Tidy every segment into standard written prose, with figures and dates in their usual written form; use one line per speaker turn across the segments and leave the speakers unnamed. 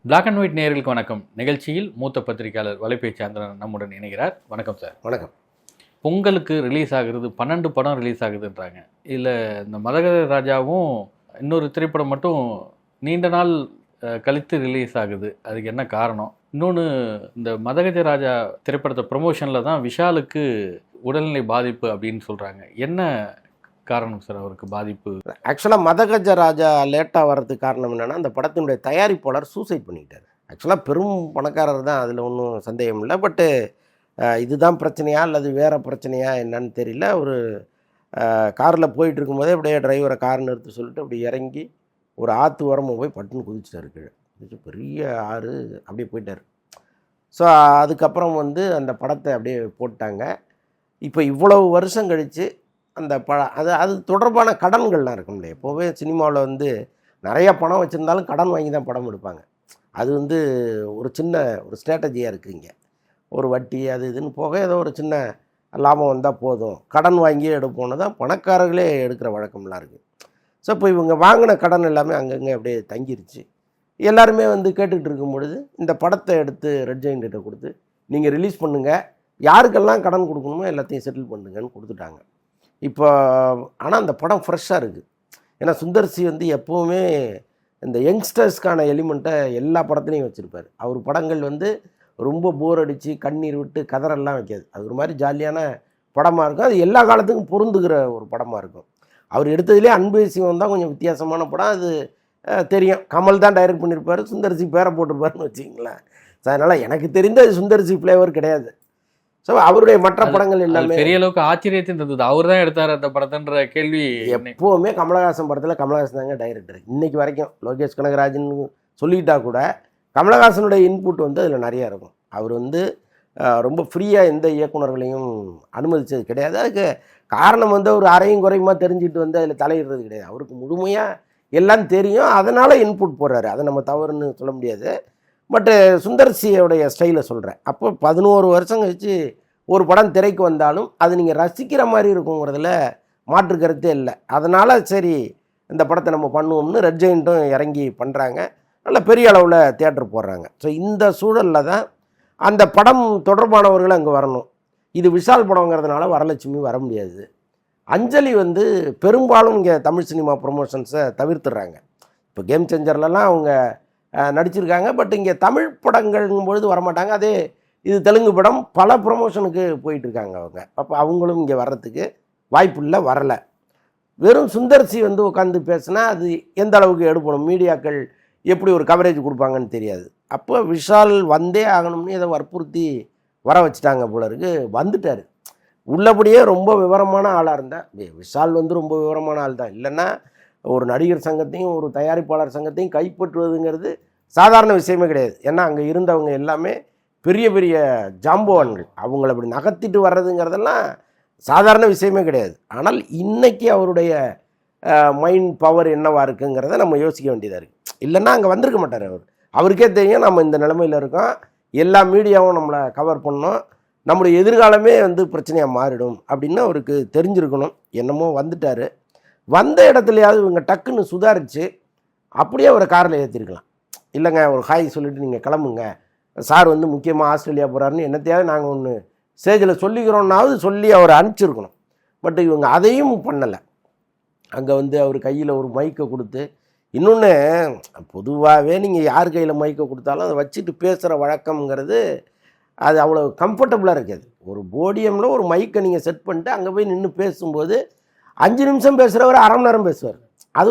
Black and white நேயர்களுக்கு வணக்கம். நிகழ்ச்சியில் மூத்த பத்திரிகையாளர் வலைபேச்சு சந்திரன் நம்முடன் இணைகிறார். வணக்கம் சார்.
வணக்கம்.
பொங்கலுக்கு ரிலீஸ் ஆகுறது 12 படம் ரிலீஸ் ஆகுதுன்றாங்க. இதில் இந்த மதகஜ ராஜாவும் இன்னொரு திரைப்படம் மட்டும் நீண்ட நாள் கழித்து ரிலீஸ் ஆகுது. அதுக்கு என்ன காரணம்? இன்னொன்று, இந்த மதகஜ ராஜா திரைப்படத்தை ப்ரொமோஷனில் தான் விஷாலுக்கு உடல்நிலை பாதிப்பு அப்படின்னு சொல்கிறாங்க. என்ன காரணம் சார் அவருக்கு பாதிப்பு?
ஆக்சுவலாக மதகஜ ராஜா லேட்டாக வர்றதுக்கு காரணம் என்னென்னா, அந்த படத்தினுடைய தயாரிப்பாளர் சூசைட் பண்ணிக்கிட்டார். ஆக்சுவலாக பெரும் பணக்காரர் தான், அதில் ஒன்றும் சந்தேகம் இல்லை. பட்டு இதுதான் பிரச்சனையா அல்லது வேறு பிரச்சனையா என்னன்னு தெரியல. ஒரு காரில் போயிட்டு இருக்கும்போதே அப்படியே டிரைவரை கார் நிறுத்த சொல்லிட்டு அப்படி இறங்கி ஒரு ஆற்று ஓரமாக போய் பட்டுன்னு குதிச்சிட்டாரு. கீழே பெரிய ஆறு, அப்படியே போயிட்டார். ஸோ அதுக்கப்புறம் அந்த படத்தை அப்படியே போட்டாங்க. இப்போ இவ்வளவு வருஷம் கழித்து அந்த அது தொடர்பான கடன்கள்லாம் இருக்கும் இல்லையா. எப்போவே சினிமாவில் நிறையா பணம் வச்சுருந்தாலும் கடன் வாங்கி தான் படம் எடுப்பாங்க. அது ஒரு சின்ன ஒரு ஸ்ட்ராட்டஜியாக இருக்குது. இங்கே ஒரு வட்டி அது இதுன்னு போக ஏதோ ஒரு சின்ன லாபம் வந்தால் போதும், கடன் வாங்கியே எடுப்போன்னு தான் பணக்காரர்களே எடுக்கிற வழக்கம்லாம் இருக்குது. ஸோ இப்போ இவங்க வாங்கின கடன் எல்லாமே அங்கங்கே அப்படியே தங்கிருச்சு. எல்லாருமே கேட்டுக்கிட்டு இருக்கும் பொழுது இந்த படத்தை எடுத்து ரெட் ஜெயண்ட்ட கொடுத்து நீங்கள் ரிலீஸ் பண்ணுங்கள், யாருக்கெல்லாம் கடன் கொடுக்கணுமோ எல்லாத்தையும் செட்டில் பண்ணுங்கன்னு கொடுத்துட்டாங்க. இப்போ ஆனால் அந்த படம் ஃப்ரெஷ்ஷாக இருக்குது. ஏன்னா சுந்தர்சி எப்போவுமே இந்த யங்ஸ்டர்ஸ்க்கான எலிமெண்ட்டை எல்லா படத்துலையும் வச்சுருப்பார். அவர் படங்கள் ரொம்ப போர் அடித்து கண்ணீர் விட்டு கதறெல்லாம் வைக்காது. அது ஒரு மாதிரி ஜாலியான படமாக இருக்கும். அது எல்லா காலத்துக்கும் பொருந்துகிற ஒரு படமாக இருக்கும். அவர் எடுத்ததுலேயே அன்பு சிவம் தான் கொஞ்சம் வித்தியாசமான படம். அது தெரியும், கமல் தான் டைரக்ட் பண்ணியிருப்பார், சுந்தர்சி பேரை போட்டிருப்பாருன்னு வச்சுக்கிங்களேன். ஸோ அதனால் எனக்கு தெரிந்த அது சுந்தர்சி ஃப்ளேவர் கிடையாது. ஸோ அவருடைய மற்ற படங்கள் எல்லாமே
பெரிய அளவுக்கு ஆச்சரியத்தையும் தந்தது. அவர் தான் எடுத்தார் அந்த படத்தன்ற கேள்வி.
எப்போவுமே கமலஹாசன் படத்தில் கமலஹாசன் தாங்க டைரக்டர். இன்றைக்கி வரைக்கும் லோகேஷ் கனகராஜன் சொல்லிக்கிட்டா கூட கமலஹாசனுடைய இன்புட் அதில் நிறையா இருக்கும். அவர் ரொம்ப ஃப்ரீயாக எந்த இயக்குநர்களையும் அனுமதித்தது கிடையாது. அதுக்கு காரணம் ஒரு அரையும் குறையுமா தெரிஞ்சுட்டு அதில் தலையிடுறது கிடையாது. அவருக்கு முழுமையாக எல்லாம் தெரியும், அதனால் இன்புட் போடுறாரு. அதை நம்ம தவறுன்னு சொல்ல முடியாது. பட்டு சுந்தர்சியோடைய ஸ்டைலை சொல்கிறேன். அப்போ 11 வருஷம் கழிச்சு ஒரு படம் திரைக்கு வந்தாலும் அது நீங்கள் ரசிக்கிற மாதிரி இருக்குங்கிறதுல மாற்று கருத்தே இல்லை. அதனால் சரி இந்த படத்தை நம்ம பண்ணுவோம்னு ரெட் ஜெயண்ட்டும் இறங்கி பண்ணுறாங்க. நல்ல பெரிய அளவில் தியேட்டர் போடுறாங்க. ஸோ இந்த சூழலில் தான் அந்த படம் தொடர்பானவர்கள் அங்கே வரணும். இது விஷால் படங்கிறதுனால வரலட்சுமி வர முடியாது. அஞ்சலி பெரும்பாலும் இங்கே தமிழ் சினிமா ப்ரொமோஷன்ஸை தவிர்த்துடுறாங்க. இப்போ கேம் சேஞ்சர்லலாம் அவங்க நடிச்சிருக்காங்க. பட் இங்கே தமிழ் படங்கள்ங்கும் பொழுது வரமாட்டாங்க. அதே இது தெலுங்கு படம், பல ப்ரொமோஷனுக்கு போயிட்டுருக்காங்க அவங்க. அப்போ அவங்களும் இங்கே வர்றதுக்கு வாய்ப்பு இல்லை, வரலை. வெறும் சுந்தர்சி உட்காந்து பேசுனா அது எந்த அளவுக்கு எடுப்பணும், மீடியாக்கள் எப்படி ஒரு கவரேஜ் கொடுப்பாங்கன்னு தெரியாது. அப்போ விஷால் வந்தே ஆகணும்னு இதை வற்புறுத்தி வர வச்சுட்டாங்க போல இருக்கு. வந்துட்டார். உள்ளபடியே ரொம்ப விவரமான ஆளாக இருந்தால் விஷால் ரொம்ப விவரமான ஆள் தான். இல்லைன்னா ஒரு நடிகர் சங்கத்தையும் ஒரு தயாரிப்பாளர் சங்கத்தையும் கைப்பற்றுவதுங்கிறது சாதாரண விஷயமே கிடையாது. ஏன்னா அங்கே இருந்தவங்க எல்லாமே பெரிய பெரிய ஜாம்பவான்கள். அவங்கள அப்படி நகர்த்திட்டு வர்றதுங்கிறதெல்லாம் சாதாரண விஷயமே கிடையாது. ஆனால் இன்றைக்கி அவருடைய மைண்ட் பவர் என்னவாக இருக்குங்கிறத நம்ம யோசிக்க வேண்டியதாக இருக்குது. இல்லைன்னா அங்கே வந்திருக்க மாட்டார். அவருக்கே தெரியும் நம்ம இந்த நிலைமையில் இருக்கோம், எல்லா மீடியாவும் நம்மளை கவர் பண்ணோம், நம்முடைய எதிர்காலமே பிரச்சனையாக மாறிடும் அப்படின்னு அவருக்கு தெரிஞ்சிருக்கணும். என்னமோ வந்துட்டார். வந்த இடத்துலையாவது இவங்க டக்குன்னு சுதாரித்து அப்படியே ஒரு காரில் ஏற்றிருக்கலாம். இல்லைங்க ஒரு ஹாய் சொல்லிவிட்டு நீங்கள் கிளம்புங்க, சார் முக்கியமாக ஆஸ்திரேலியா போகிறாருன்னு என்னத்தையாவது நாங்கள் ஒன்று ஸ்டேஜில் சொல்லிக்கிறோன்னாவது சொல்லி அவரை அனுப்பிச்சிருக்கணும். பட் இவங்க அதையும் பண்ணலை. அங்கே அவர் கையில் ஒரு மைக்கை கொடுத்து, இன்னொன்று பொதுவாகவே நீங்கள் யார் கையில் மைக்கை கொடுத்தாலும் அதை வச்சுட்டு பேசுகிற வழக்கம்ங்கிறது அது அவ்வளோ கம்ஃபர்டபுளாக இருக்காது. ஒரு போடியமில் ஒரு மைக்கை நீங்கள் செட் பண்ணிட்டு அங்கே போய் நின்று பேசும்போது 5 நிமிஷம் பேசுகிறவர் அரை மணி நேரம் பேசுவார். அது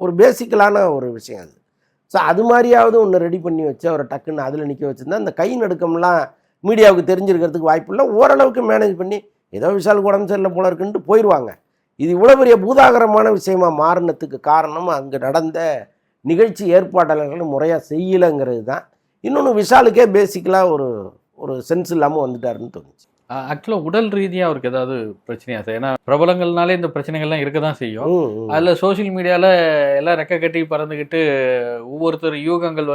ஒரு பேசிக்கலான ஒரு விஷயம் அது. ஸோ அது மாதிரியாவது ஒன்று ரெடி பண்ணி வச்சு அவரை டக்குன்னு அதில் நிற்க வச்சுருந்தா அந்த கை நடுக்கம்லாம் மீடியாவுக்கு தெரிஞ்சிருக்கிறதுக்கு வாய்ப்பு இல்லை. ஓரளவுக்கு மேனேஜ் பண்ணி ஏதோ விஷாலுக்கு உடம்பு சரியில்லை போல இருக்குன்ட்டு போயிடுவாங்க. இது இவ்வளோ பெரிய பூதாகரமான விஷயமா மாறினத்துக்கு காரணம் அங்கே நடந்த நிகழ்ச்சி ஏற்பாட்டாளர்கள் முறையாக செய்யலைங்கிறது தான். இன்னொன்று விஷாலுக்கே பேசிக்கலாக ஒரு சென்ஸ் இல்லாமல் வந்துட்டாருன்னு தோணுச்சு.
ஆக்சுவலாக உடல் ரீதியாக அவருக்கு ஏதாவது பிரச்சனையா சார்? ஏன்னா பிரபலங்கள்னாலே இந்த பிரச்சனைகள்லாம் இருக்க தான் செய்யும். அதில் சோஷியல் மீடியாவில் எல்லாம் ரெக்க கட்டி பறந்துக்கிட்டு ஒவ்வொருத்தர் யூகங்கள்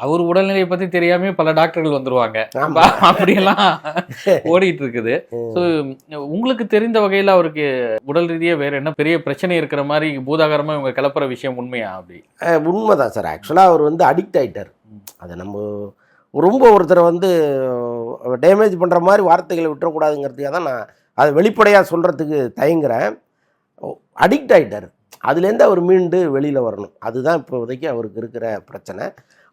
அவர் உடல்நிலையை பத்தி தெரியாம பல டாக்டர்கள் வந்துருவாங்க.
ஆமா.
அப்படியெல்லாம் ஓடிட்டு இருக்குது. ஸோ உங்களுக்கு தெரிந்த வகையில அவருக்கு உடல் ரீதியா வேற என்ன பெரிய பிரச்சனை இருக்கிற மாதிரி பூதாகரமா இவங்க கிளப்புற விஷயம் உண்மையா? அப்படி
உண்மைதான் சார். ஆக்சுவலாக அவர் வந்து அடிக்ட் ஆகிட்டார். அதை நம்ம ரொம்ப ஒருத்தரை வந்து டேமேஜ் பண்ணுற மாதிரி வார்த்தைகளை விட்டுறக்கூடாதுங்கிறதுக்காக தான் நான் அதை வெளிப்படையாக சொல்கிறதுக்கு தயங்குறேன். அடிக்ட் ஆகிட்டார். அதுலேருந்து அவர் மீண்டு வெளியில் வரணும். அதுதான் இப்போதைக்கு அவருக்கு இருக்கிற பிரச்சனை.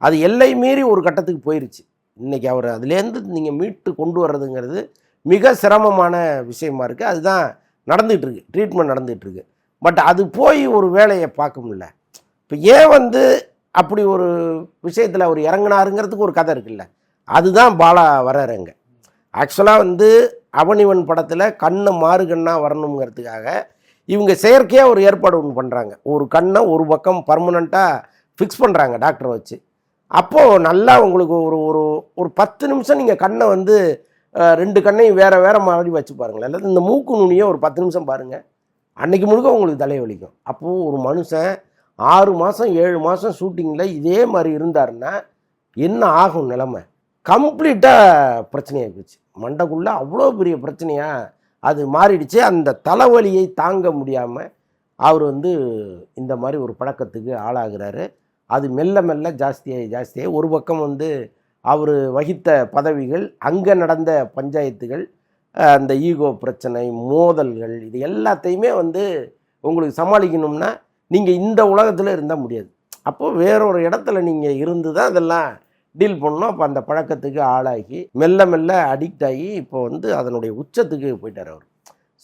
அது எல்லை மீறி ஒரு கட்டத்துக்கு போயிடுச்சு. இன்றைக்கி அவர் அதுலேருந்து நீங்கள் மீட்டு கொண்டு வர்றதுங்கிறது மிக சிரமமான விஷயமா இருக்குது. அதுதான் நடந்துகிட்ருக்கு, ட்ரீட்மெண்ட் நடந்துகிட்ருக்கு. பட் அது போய் ஒரு வேலையை பார்க்க முடியல. இப்போ ஏன் வந்து அப்படி ஒரு விஷயத்தில் அவர் இறங்கினாருங்கிறதுக்கு ஒரு கதை இருக்குல்ல, அதுதான் பாலா வர்றாருங்க. ஆக்சுவலாக வந்து அவனிவன் படத்தில் கண்ணை மாறு கண்ணாக வரணுங்கிறதுக்காக இவங்க செயற்கையாக ஒரு ஏற்பாடு ஒன்று பண்ணுறாங்க. ஒரு கண்ணை ஒரு பக்கம் பர்மனெண்ட்டாக ஃபிக்ஸ் பண்ணுறாங்க டாக்டரை வச்சு. அப்போது நல்லா உங்களுக்கு ஒரு ஒரு ஒரு 10 நிமிஷம் நீங்கள் கண்ணை வந்து 2 கண்ணையும் வேறு வேறு மாதிரி வச்சு பாருங்களேன். இல்லை இந்த மூக்கு நுனியை ஒரு 10 நிமிஷம் பாருங்கள், அன்றைக்கி முழுக்க உங்களுக்கு தலைவலிக்கும். அப்போது ஒரு மனுஷன் 6 மாதம் 7 மாதம் ஷூட்டிங்கில் இதே மாதிரி இருந்தாருன்னா என்ன ஆகும் நிலைமை? கம்ப்ளீட்டாக பிரச்சனையாகி போச்சு. மண்டைக்குள்ளே அவ்வளோ பெரிய பிரச்சனையாக அது மாறிடுச்சு. அந்த தலைவலியை தாங்க முடியாமல் அவர் வந்து இந்த மாதிரி ஒரு பழக்கத்துக்கு ஆளாகிறாரு. அது மெல்ல மெல்ல ஜாஸ்தியாகி ஒரு பக்கம் வந்து அவர் வகித்த பதவிகள், அங்கே நடந்த பஞ்சாயத்துகள், அந்த ஈகோ பிரச்சனை, மோதல்கள், இது எல்லாத்தையுமே வந்து உங்களுக்கு சமாளிக்கணும்னா நீங்கள் இந்த உலகத்தில் இருந்தால் முடியாது. அப்போது வேறொரு இடத்துல நீங்கள் இருந்து தான் அதெல்லாம் டீல் பண்ணணும். அப்போ அந்த பழக்கத்துக்கு ஆளாகி மெல்ல மெல்ல அடிக்ட் ஆகி இப்போ வந்து அதனுடைய உச்சத்துக்கு போயிட்டார் அவர்.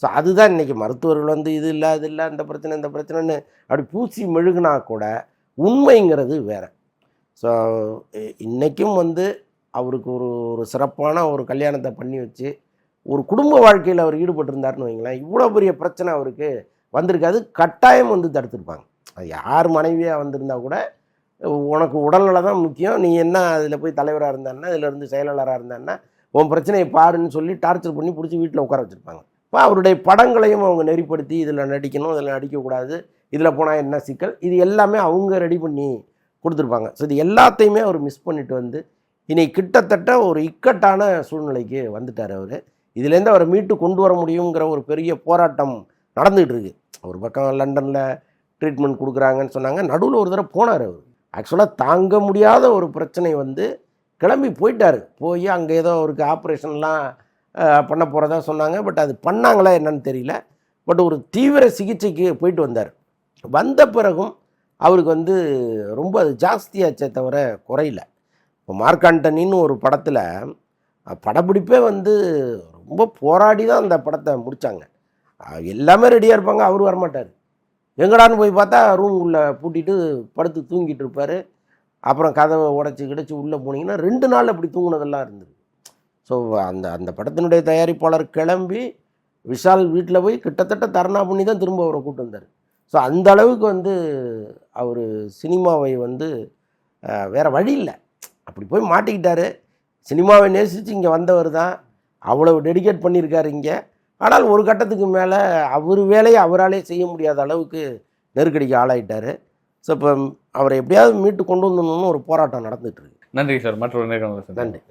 ஸோ அதுதான் இன்றைக்கி மருத்துவர்கள் வந்து இது இல்லை அது இல்லை இந்த பிரச்சனை இந்த பிரச்சனைன்னு அப்படி பூசி மெழுகுனா கூட உண்மைங்கிறது வேறு. ஸோ இன்றைக்கும் வந்து அவருக்கு ஒரு சிறப்பான ஒரு கல்யாணத்தை பண்ணி வச்சு ஒரு குடும்ப வாழ்க்கையில் அவர் ஈடுபட்டிருந்தாருன்னு வைங்களேன், இவ்வளோ பெரிய பிரச்சனை அவருக்கு வந்திருக்காது. கட்டாயம் வந்து தடுத்துருப்பாங்க. அது யார் மனைவியாக வந்திருந்தா கூட உனக்கு உடல்நலம் தான் முக்கியம், நீ என்ன அதில் போய் தலைவராக இருந்தான்னா இதில் இருந்து செயலாளராக இருந்தான்னா உன் பிரச்சனையை பாருன்னு சொல்லி டார்ச்சர் பண்ணி பிடிச்சி வீட்டில் உட்கார வச்சுருப்பாங்க. இப்போ அவருடைய படங்களையும் அவங்க நெறிப்படுத்தி இதில் நடிக்கணும், இதில் நடிக்கக்கூடாது, இதில் போனால் என்ன சிக்கல், இது எல்லாமே அவங்க ரெடி பண்ணி கொடுத்துருப்பாங்க. ஸோ இது எல்லாத்தையுமே அவர் மிஸ் பண்ணிட்டு வந்து இன்னைக்கு கிட்டத்தட்ட ஒரு இக்கட்டான சூழ்நிலைக்கு வந்துட்டார் அவர். இதுலேருந்து அவரை மீட்டு கொண்டு வர முடியுங்கிற ஒரு பெரிய போராட்டம் நடந்துகிட்டு இருக்கு. ஒரு பக்கம் லண்டனில் ட்ரீட்மெண்ட் கொடுக்குறாங்கன்னு சொன்னாங்க. நடுவில் ஒரு தடவை போனார் அவர். ஆக்சுவலாக தாங்க முடியாத ஒரு பிரச்சனை வந்து கிளம்பி போயிட்டார். போய் அங்கே ஏதோ அவருக்கு ஆப்ரேஷன்லாம் பண்ண போகிறதா சொன்னாங்க. பட் அது பண்ணாங்களா என்னன்னு தெரியல. பட் ஒரு தீவிர சிகிச்சைக்கு போயிட்டு வந்தார். வந்த பிறகும் அவருக்கு வந்து ரொம்ப அது ஜாஸ்தியாச்சே தவிர குறையில. இப்போ மார்க் ஆண்டனின்னு ஒரு படத்தில் படப்பிடிப்பே வந்து ரொம்ப போராடி தான் அந்த படத்தை முடித்தாங்க. எல்லாமே ரெடியாக இருப்பாங்க, அவர் வரமாட்டார். எங்கடான்னு போய் பார்த்தா ரூம் உள்ளே பூட்டிட்டு படுத்து தூங்கிட்டு இருப்பார். அப்புறம் கதவை உடச்சி கிடச்சி உள்ளே போனீங்கன்னா 2 நாள் அப்படி தூங்குனதெல்லாம் இருந்தது. ஸோ அந்த படத்தினுடைய தயாரிப்பாளர் கிளம்பி விஷால் வீட்டில் போய் கிட்டத்தட்ட தர்ணா பண்ணி தான் திரும்ப அவரை கூப்பிட்டு வந்தார். ஸோ அந்த அளவுக்கு வந்து அவர் சினிமாவை வந்து வேறு வழி இல்லை, அப்படி போய் மாட்டிக்கிட்டார். சினிமாவை நேசித்து இங்கே வந்தவர் தான், அவ்வளவு டெடிகேட் பண்ணியிருக்காரு இங்கே. ஆனால் ஒரு கட்டத்துக்கு மேலே அவர் வேலையை அவராலே செய்ய முடியாத அளவுக்கு நெருக்கடிக்கு ஆளாயிட்டார். ஸோ இப்போ அவரை எப்படியாவது மீட்டு கொண்டு வந்துடணும்னு ஒரு போராட்டம் நடந்துகிட்டு இருக்கு.
நன்றி சார். மற்றொரு நேரம்
நன்றி.